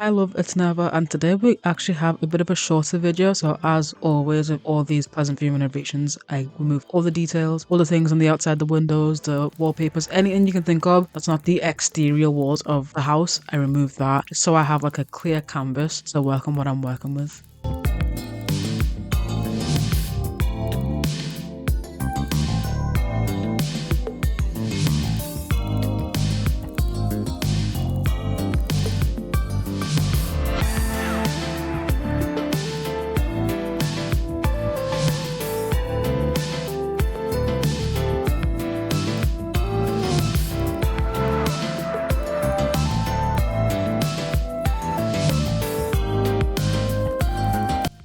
I love It's Never, and today we actually have a bit of a shorter video. So as always with all these Pleasant View renovations, I remove all the details, all the things on the outside, the windows, the wallpapers, anything you can think of that's not the exterior walls of the house. I remove that just so I have like a clear canvas to work on what I'm working with.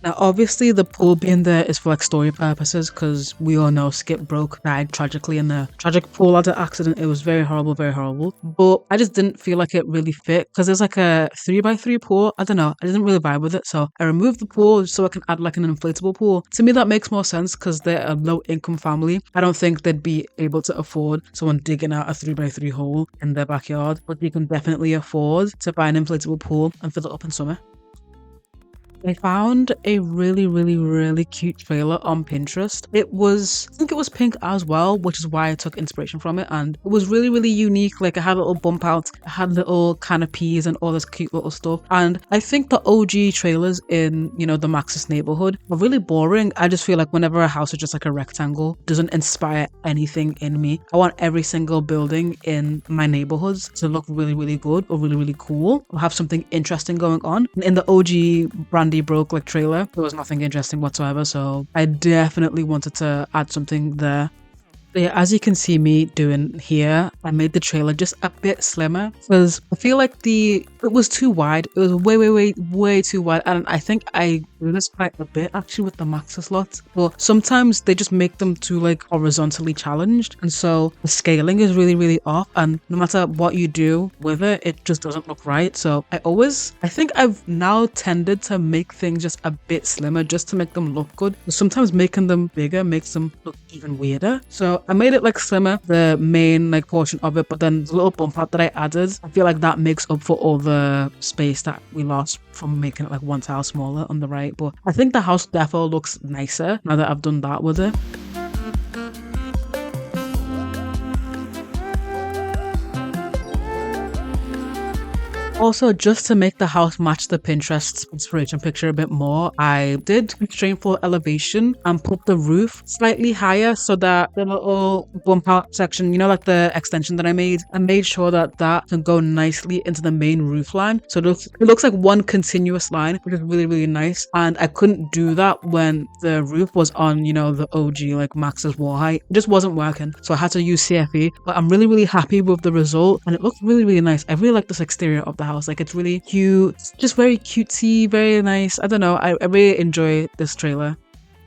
Now, obviously, the pool being there is for like story purposes because we all know Skip broke, died tragically in a tragic pool accident. It was very horrible, very horrible. But I just didn't feel like it really fit because there's like a 3x3 pool. I don't know. I didn't really vibe with it. So I removed the pool so I can add like an inflatable pool. To me, that makes more sense because they're a low income family. I don't think they'd be able to afford someone digging out a 3x3 hole in their backyard, but they can definitely afford to buy an inflatable pool and fill it up in summer. I found a really cute trailer on Pinterest. I think it was pink as well, which is why I took inspiration from it. And it was really unique. Like it had little bump outs, it had little canopies and all this cute little stuff. And I think the OG trailers in, the Maxis neighborhood are really boring. I just feel like whenever a house is just like a rectangle, doesn't inspire anything in me. I want every single building in my neighborhoods to look really good or really cool or have something interesting going on. In the OG brandi broke like trailer, there was nothing interesting whatsoever, so I definitely wanted to add something there. But yeah, as you can see me doing here, I made the trailer just a bit slimmer because I feel like it was too wide. It was way too wide, and I think I do this quite a bit actually with the Maxis slots. But sometimes they just make them too like horizontally challenged, and so the scaling is really off. And no matter what you do with it, it just doesn't look right. So I think I've now tended to make things just a bit slimmer just to make them look good. But sometimes making them bigger makes them look even weirder. So I made it like slimmer, the main like portion of it, but then the little bump out that I added, I feel like that makes up for all the space that we lost from making it like one tile smaller on the right. But I think the house defo looks nicer now that I've done that with it. Also, just to make the house match the Pinterest inspiration picture a bit more, I did constrain for elevation and put the roof slightly higher so that the little bump out section, like the extension that I made sure that that can go nicely into the main roof line. So it looks like one continuous line, which is really nice. And I couldn't do that when the roof was on, the OG like Max's wall height. It just wasn't working. So I had to use CFE, but I'm really happy with the result and it looks really nice. I really like this exterior of the house. Like it's really cute, just very cutesy, very nice. I don't know, I really enjoy this trailer.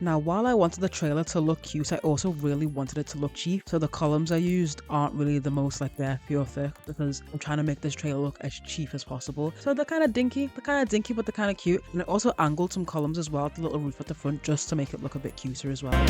Now, while I wanted the trailer to look cute, I also really wanted it to look cheap. So the columns I used aren't really the most like they're pure thick because I'm trying to make this trailer look as cheap as possible. So they're kind of dinky, but they're kind of cute. And I also angled some columns as well, the little roof at the front, just to make it look a bit cuter as well.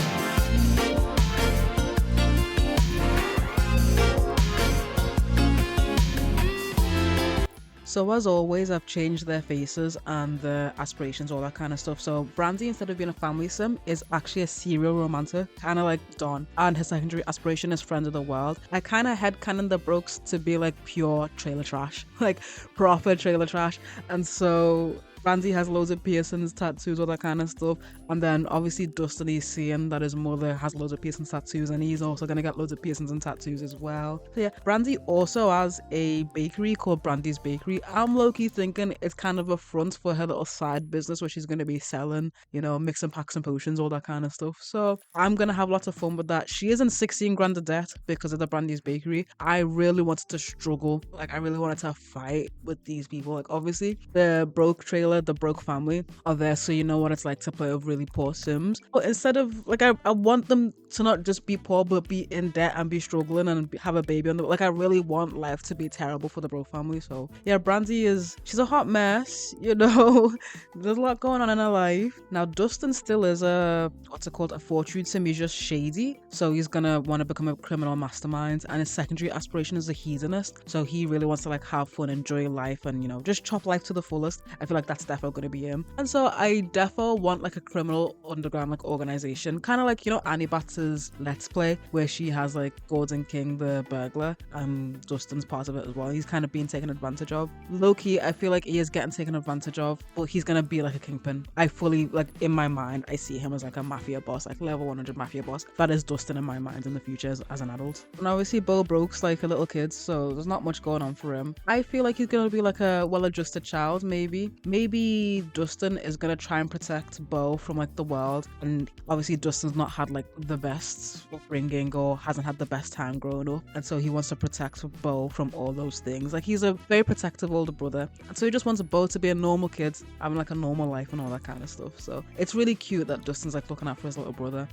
So as always, I've changed their faces and their aspirations, all that kind of stuff. So Brandi, instead of being a family sim, is actually a serial romantic, kind of like Don. And his secondary aspiration is friend of the world. I kind of headcanon the Brokes to be like pure trailer trash, like proper trailer trash. And so Brandi has loads of piercings, tattoos, all that kind of stuff. And then obviously Dustin is seeing that his mother has loads of piercings, tattoos, and he's also going to get loads of piercings and tattoos as well. So yeah, Brandi also has a bakery called Brandi's Bakery. I'm low-key thinking it's kind of a front for her little side business where she's going to be selling, mixing packs and potions, all that kind of stuff. So I'm going to have lots of fun with that. She is in 16 grand of debt because of the Brandi's Bakery. I really wanted to struggle. Like I really wanted to fight with these people. Like obviously the broke trailer, the broke family are there, so you know what it's like to play with really poor sims. But instead of like I want them to not just be poor but be in debt and be struggling and have a baby on the like. I really want life to be terrible for the Bro family. So yeah, Brandy she's a hot mess, you know. There's a lot going on in her life. Now Dustin still is a what's it called, a fortune sim. He's just shady, so he's gonna want to become a criminal mastermind, and his secondary aspiration is a hedonist, so he really wants to like have fun, enjoy life, and you know, just chop life to the fullest. I feel like that's definitely gonna be him. And so I definitely want like a criminal underground like organization, kind of like, you know, Annie Batts's Let's Play, where she has like Gordon King the burglar, and Dustin's part of it as well. He's kind of being taken advantage of. Low-key, I feel like he is getting taken advantage of, but he's gonna be like a kingpin. I fully, like, in my mind, I see him as like a mafia boss, like level 100 mafia boss. That is Dustin in my mind in the future as an adult. And obviously Bo Broke's like a little kid, so there's not much going on for him. I feel like he's gonna be like a well-adjusted child, maybe. Maybe Dustin is gonna try and protect Bo from like the world, and obviously Dustin's not had like the best upbringing or hasn't had the best time growing up, and so he wants to protect Bo from all those things. Like, he's a very protective older brother, and so he just wants Bo to be a normal kid, having like a normal life and all that kind of stuff. So it's really cute that Dustin's like looking out for his little brother.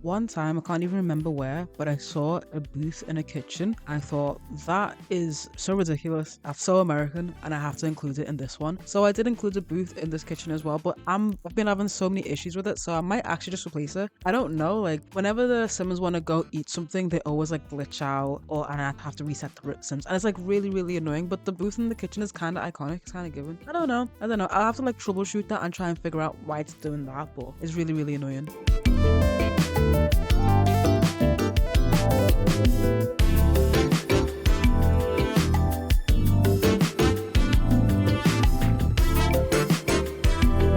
One time, I can't even remember where, but I saw a booth in a kitchen. I thought, that is so ridiculous, that's so American, and I have to include it in this one. So I did include a booth in this kitchen as well, but I've been having so many issues with it, so I might actually just replace it. I don't know, like whenever the Sims want to go eat something, they always like glitch out, and I have to reset the Sims, and it's like really, really annoying. But the booth in the kitchen is kind of iconic, it's kind of given. I don't know, I'll have to like troubleshoot that and try and figure out why it's doing that, but it's really, really annoying.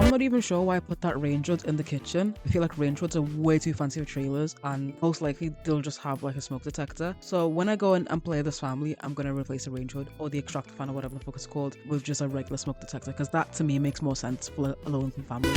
I'm not even sure why I put that range hood in the kitchen. I feel like range hoods are way too fancy for trailers, and most likely they'll just have like a smoke detector. So when I go in and play this family, I'm gonna replace a range hood or the extractor fan or whatever the fuck it's called with just a regular smoke detector, because that to me makes more sense for a low-income family.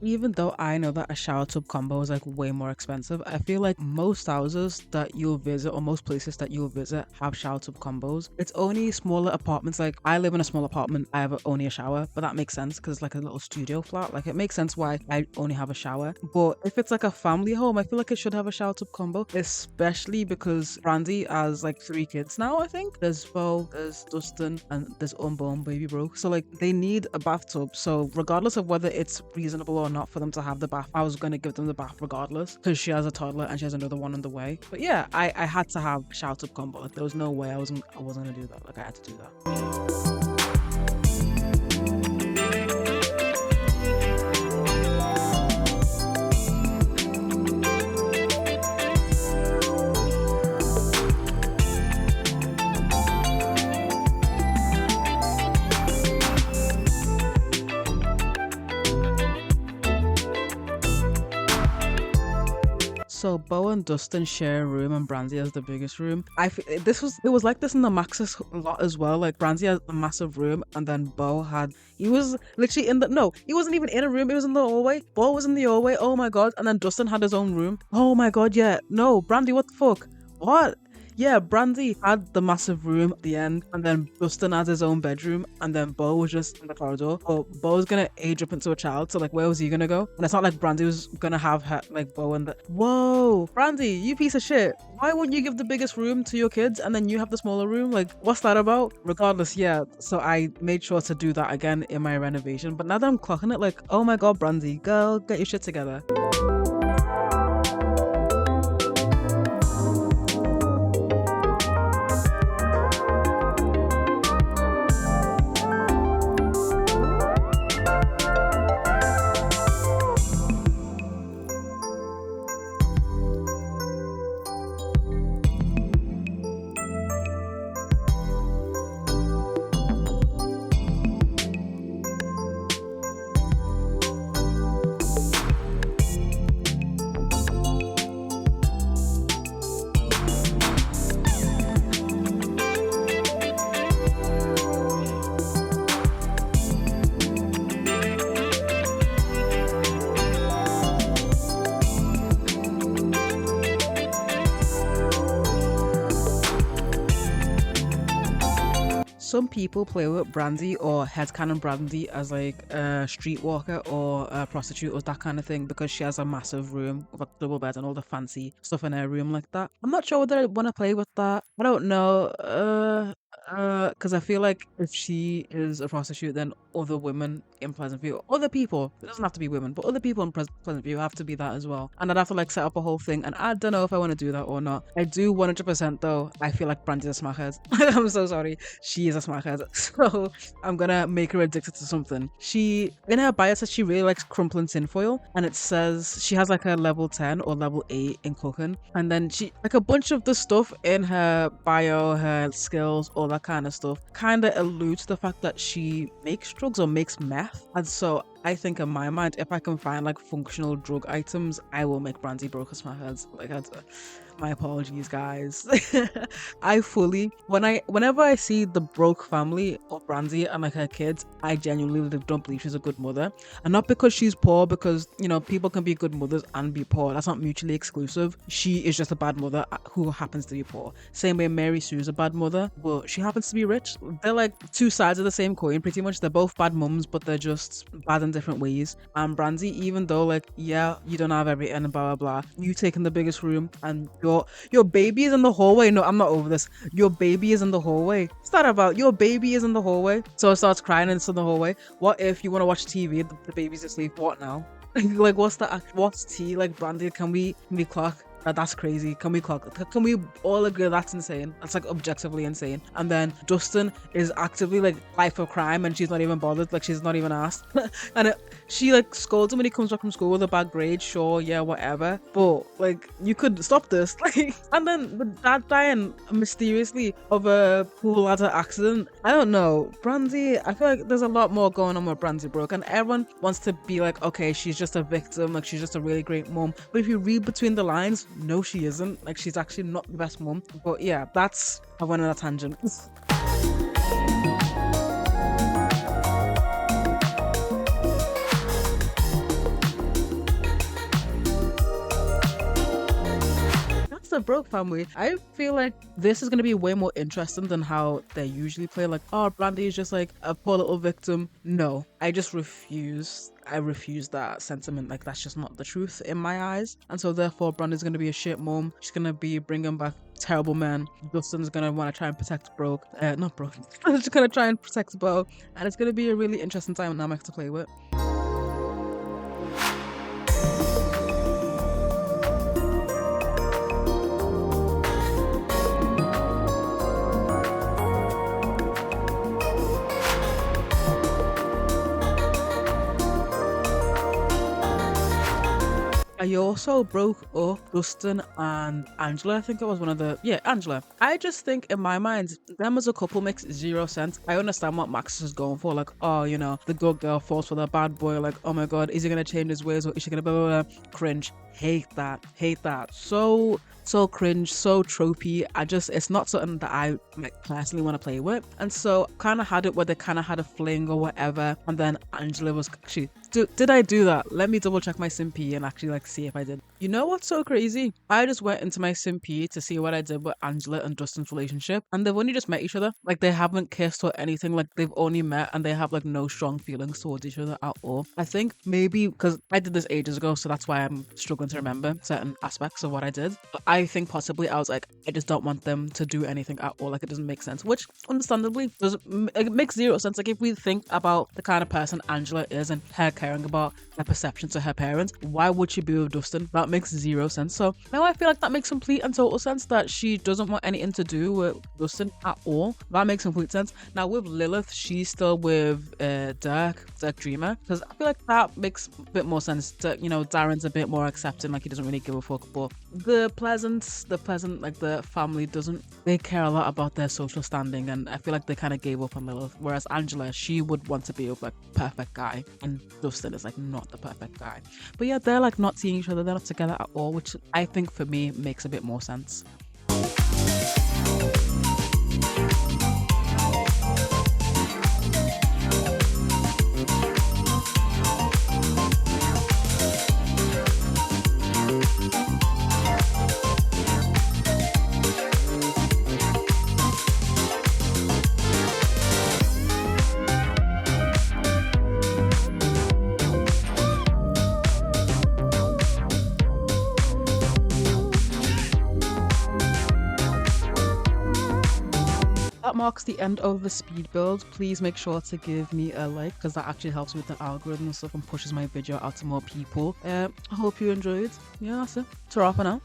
Even though I know that a shower tub combo is like way more expensive, I feel like most houses that you'll visit or most places that you'll visit have shower tub combos. It's only smaller apartments. Like, I live in a small apartment, I have only a shower, but that makes sense because it's like a little studio flat. Like, it makes sense why I only have a shower. But if it's like a family home, I feel like it should have a shower tub combo, especially because Brandi has like 3 kids now. I think there's Bo, there's Dustin, and there's unborn baby Bro. So like, they need a bathtub. So regardless of whether it's reasonable or not for them to have the bath, I was going to give them the bath regardless, because she has a toddler and she has another one on the way. But yeah, I had to have shower tub combo. Like, there was no way I wasn't gonna do that. Like, I had to do that. So Bo and Dustin share a room, and Brandy has the biggest room. It was like this in the Maxis a lot as well. Like, Brandy has a massive room, and then Bo he was literally he wasn't even in a room, it was in the hallway. Bo was in the hallway, oh my god, and then Dustin had his own room. Oh my god, yeah. No, Brandy, what the fuck? What? Yeah, Brandy had the massive room at the end, and then Dustin has his own bedroom, and then Bo was just in the corridor. But Bo's gonna age up into a child, so like, where was he gonna go? And it's not like Brandy was gonna have her like Bo and the. Whoa, Brandy, you piece of shit! Why wouldn't you give the biggest room to your kids and then you have the smaller room? Like, what's that about? Regardless, yeah. So I made sure to do that again in my renovation. But now that I'm clocking it, like, oh my god, Brandy, girl, get your shit together. Some people play with Brandy or headcanon Brandy as like a streetwalker or a prostitute or that kind of thing because she has a massive room with a double bed and all the fancy stuff in her room like that. I'm not sure whether I want to play with that. I don't know. Because I feel like if she is a prostitute, then other women in Pleasant View, other people, it doesn't have to be women, but other people in Pleasant View have to be that as well. And I'd have to like set up a whole thing, and I don't know if I want to do that or not. I do 100% though. I feel like Brandy's a smackhead. I'm so sorry. She is a smackhead. So I'm gonna make her addicted to something. She, in her bio, says she really likes crumpling tinfoil, and it says she has like a level 10 or level 8 in cooking. And then she, like a bunch of the stuff in her bio, her skills, all that kind of stuff, kind of alludes to the fact that she makes drugs or makes meth. And so I think in my mind, if I can find like functional drug items, I will make Brandy broke as my head. Like, my apologies, guys. I fully, whenever I see the broke family of Brandy and like her kids, I genuinely don't believe she's a good mother. And not because she's poor, because, you know, people can be good mothers and be poor. That's not mutually exclusive. She is just a bad mother who happens to be poor. Same way Mary Sue's a bad mother, but she happens to be rich. They're like two sides of the same coin, pretty much. They're both bad mums, but they're just bad in different ways. And Brandy, even though like, yeah, you don't have everything and blah blah blah, you taking the biggest room and your baby is in the hallway. No, I'm not over this. Your baby is in the hallway. What's that about? Your baby is in the hallway. So it starts crying and it's in the hallway. What if you want to watch TV, the baby's asleep? What now? Like, what's tea? Like, Brandy, can we clock? That's crazy. Can we all agree that's insane? That's like objectively insane. And then Dustin is actively like life of crime and she's not even bothered, like she's not even asked. And she like scolds him when he comes back from school with a bad grade. Sure, yeah, whatever, but like you could stop this. Like, and then the dad dying mysteriously of a pool ladder accident. I don't know, Brandy, I feel like there's a lot more going on with Brandy broke, and everyone wants to be like, okay, she's just a victim, like she's just a really great mom. But if you read between the lines, no, she isn't. Like, she's actually not the best mom. But yeah, I went on a tangent. The broke family. I feel like this is going to be way more interesting than how they usually play, like, oh, Brandy is just like a poor little victim. No, I just refuse. I refuse that sentiment. Like, that's just not the truth in my eyes. And so therefore Brandy's going to be a shit mom. She's going to be bringing back terrible men. Dustin's going to want to try and protect not Broke. She's going to try and protect Bo, and it's going to be a really interesting dynamic to play with. I also broke up Dustin and Angela. I think it was Angela. I just think in my mind, them as a couple makes zero sense. I understand what Max is going for, like, oh, you know, the good girl falls for the bad boy, like, oh my god, is he gonna change his ways or is she gonna blah blah blah? Cringe. hate that. Hate that. So cringe, so tropey. It's not something that I like personally want to play with. And so kind of had it where they kind of had a fling or whatever. And then Angela was actually, did I do that? Let me double check my Simpy and actually like see if I did. You know what's so crazy? I just went into my Simpy to see what I did with Angela and Dustin's relationship. And they've only just met each other. Like they haven't kissed or anything. Like they've only met and they have like no strong feelings towards each other at all. I think maybe because I did this ages ago, so that's why I'm struggling to remember certain aspects of what I did. But I think possibly I was like, I just don't want them to do anything at all. Like it doesn't make sense, which understandably it makes zero sense. Like if we think about the kind of person Angela is and her caring about her perception to her parents, why would she be with Dustin? That makes zero sense. So now I feel like that makes complete and total sense that she doesn't want anything to do with Dustin at all. That makes complete sense. Now with Lilith, she's still with Dirk Dreamer, because I feel like that makes a bit more sense. Darren's a bit more accepting, like he doesn't really give a fuck. But the pleasant, like the family they care a lot about their social standing, and I feel like they kind of gave up on Lilith. Whereas Angela, she would want to be with like perfect guy, and Dustin is like not the perfect guy. But yeah, they're like not seeing each other, they're not together at all, which I think for me makes a bit more sense. That marks the end of the speed build. Please make sure to give me a like, because that actually helps with the algorithm and stuff and pushes my video out to more people. I hope you enjoyed. Yeah, that's it. Ta-ra for now.